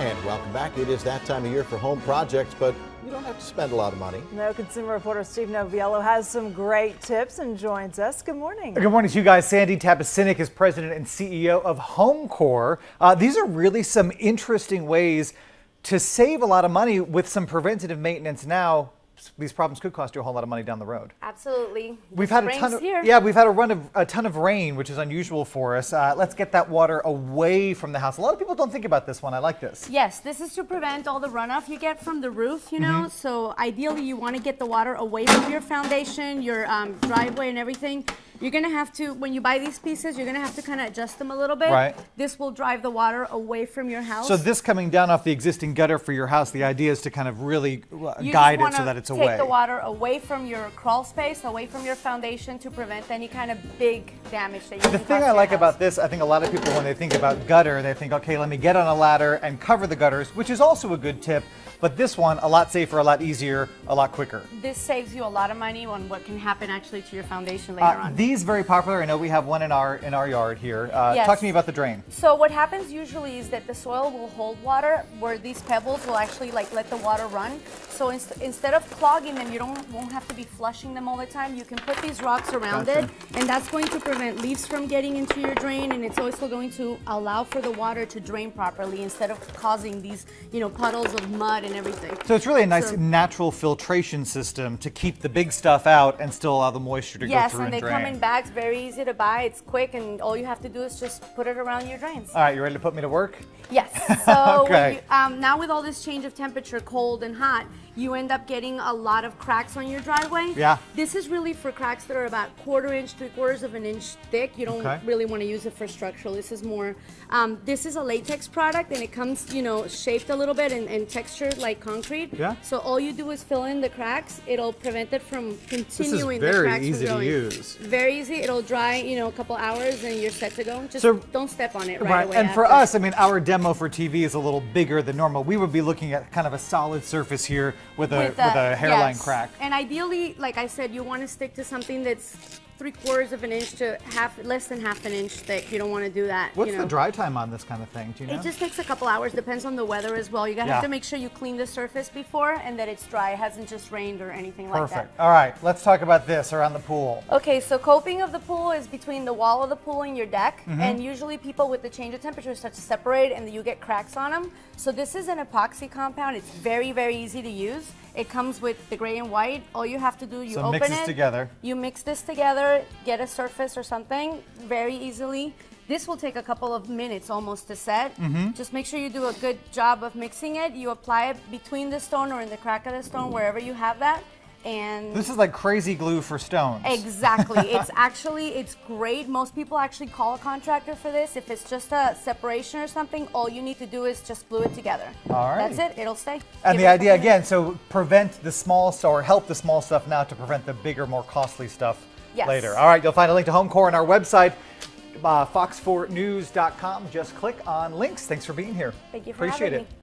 And welcome back. It is that time of year for home projects, but you don't have to spend a lot of money. No, consumer reporter Steve Noviello has some great tips and joins us. Good morning. Good morning to you guys. Sandy Tapasinic is president and CEO of HomeCore. These are really some interesting ways to save a lot of money with some preventative maintenance now. These problems could cost you a whole lot of money down the road. Absolutely. We've had a ton of rain, which is unusual for us. Let's get that water away from the house. A lot of people don't think about this one. I like this. Yes, this is to prevent all the runoff you get from the roof, you know. So ideally you want to get the water away from your foundation, your driveway and everything. You're going to have to, when you buy these pieces, you're going to have to kind of adjust them a little bit. Right. This will drive the water away from your house. So this coming down off the existing gutter for your house, the idea is to kind of really guide it so that it's away. Take the water away from your crawl space, away from your foundation to prevent any kind of big damage that you can The thing I like about this, I think a lot of people, when they think about gutter, they think, okay, let me get on a ladder and cover the gutters, which is also a good tip. But this one, a lot safer, a lot easier, a lot quicker. This saves you a lot of money on what can happen actually to your foundation later on. These very popular. I know we have one in our yard here. Yes. Talk to me about the drain. So what happens usually is that the soil will hold water, where these pebbles will actually like let the water run. So instead of clogging them, you won't have to be flushing them all the time. You can put these rocks around it, and that's going to prevent leaves from getting into your drain, and it's also going to allow for the water to drain properly instead of causing these, you know, puddles of mud and everything. So it's really a nice natural filtration system to keep the big stuff out and still allow the moisture to go through and drain. Yes, and they come in bags, very easy to buy. It's quick, and all you have to do is just put it around your drains. All right, you ready to put me to work? Yes. So Okay. now with all this change of temperature, cold and hot, you end up getting a lot of cracks on your driveway. Yeah. This is really for cracks that are about 1/4 inch, 3/4 of an inch thick. You don't really want to use it for structural. This is more, this is a latex product, and it comes, you know, shaped a little bit and textured like concrete. Yeah. So all you do is fill in the cracks. It'll prevent it from continuing This is the very cracks easy from to growing. use. Very easy. It'll dry, you know, a couple hours and you're set to go. Just So- don't step on it right away. And for after. us, I mean, our demo for TV is a little bigger than normal. We would be looking at kind of a solid surface here with a hairline yes. crack. And ideally, like I said, you want to stick to something that's 3/4 of an inch to less than half an inch thick. You don't want to do that. What's you know? the dry time on this kind of thing? Do you know? It just takes a couple hours. Depends on the weather as well. You gotta have to make sure you clean the surface before and that it's dry. It hasn't just rained or anything like that. Perfect. All right, let's talk about this around the pool. Okay, so coping of the pool is between the wall of the pool and your deck, and usually people with the change of temperature start to separate and you get cracks on them. So this is an epoxy compound. It's very, very easy to use. It comes with the gray and white. All you have to do, you So open mix this it, together. you mix this together, get a surface or something very easily. This will take a couple of minutes almost to set. Just make sure you do a good job of mixing it. You apply it between the stone or in the crack of the stone, wherever you have that. And This is like crazy glue for stones. exactly. It's great. Most people actually call a contractor for this. If it's just a separation or something, all you need to do is just glue it together. All right. That's it. It'll stay. And Give the it a idea couple again, so prevent the small stuff or help the small stuff now to prevent the bigger, more costly stuff Yes. later. All right, you'll find a link to HomeCore on our website, fox4news.com. Just click on links. Thanks for being here. Thank you for Appreciate having it. me.